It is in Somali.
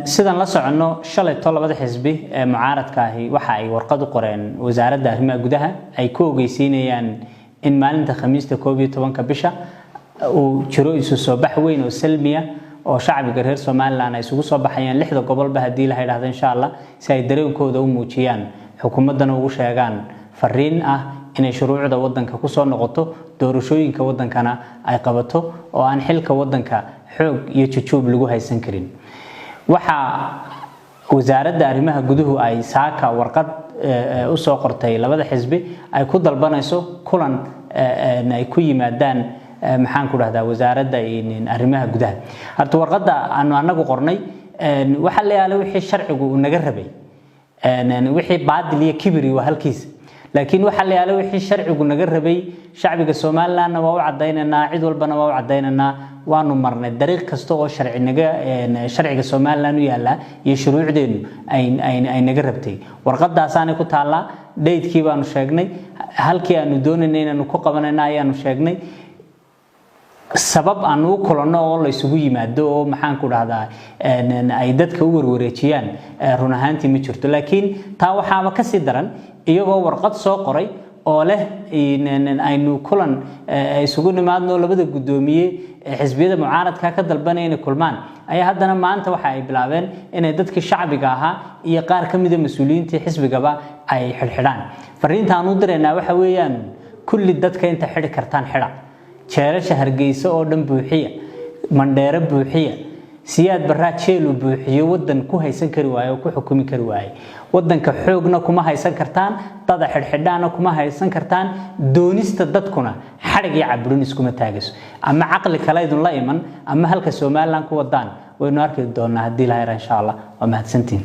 sidan la socono shalay labada xisbi ee mucaaradka ahi waxa ay warqad u qoreen wasaaradda arrimaha gudaha ay ku ogeysiinayaan in maalinta Khamiista 12 bisha uu jiro isu soo bax weyn oo salmiya oo shacbiga reer Soomaaliland ay isugu soo baxayaan 6 gobolba hadii la yiraahdo insha Allah si ay dareenkooda u muujiyaan xukuumadana ugu sheegaan fariin ah inay shuruucda wadanka ku soo noqoto doorashooyinka wadankana ay qabato oo aan xilka wadanka xoog iyo jujuub lagu haysan karin waxa wasaaradda arrimaha guduhu ay saaka warqad u soo qortay labada xisbi ay ku dalbanayso kulan ay ku yimaadaan maxaan ku dhahdaa wasaaradda arrimaha gudaha horta warqadda aanu anagu qornay waxa la yaalo wixii sharcigu naga rabay wixii baadil iyo kibri waa halkiis laakiin waxa la yaalo wixii sharcigu naga rabay shacbiga Soomaaliland waa u cadeynaa cid walbana waa u cadeynaa waanu marnay dariiq kasta oo sharciga Soomaaliland u yaala iyo shuruucdeenu ay naga rabtay warqadaas aan ku taala deedkii baanu sheegnay halkii aanu doonaynay inaanu ku qabanayna ayaanu sheegnay sabab aanu kulano oo la isugu yimaado oo maxaan ku dhahdaa ay dadka u warwareejiyaan run ahaantii ma jirto laakiin taa waxaaba ka sii daran iyagoo warqad soo qoray oo leh aynu kulan isugu nimaadno labada gudoomiye xisbiyada mucaaradka ka dalbanayna kulmaan ayaa haddana maanta waxa ay bilaabeen inay dadkii shacbiga ahaa iyo qaar ka mid ah mas'uuliyiinta xisbigaba ay xirxidhaan fariinta aanu direynaa waxa weeyaan kulli dadka inta xiri kartaan xira jeerasha Hargeysa oo dhan buuxiya mandheero buuxiya siyaad baraa jeelu buuxiyo wadan ku haysan kari waayo ku xukumi kari waayo wadanka xoogna kuma haysan kartaan dad xirxidhaana kuma haysan kartaan doonista dadkuna xarig iyo cabrin iskuma taagayso ama aqli kale idin la iman ama halka Soomaaliland ku wadaan waynu arki doonaa hadii la hayra insha Allah waa mahadsantiin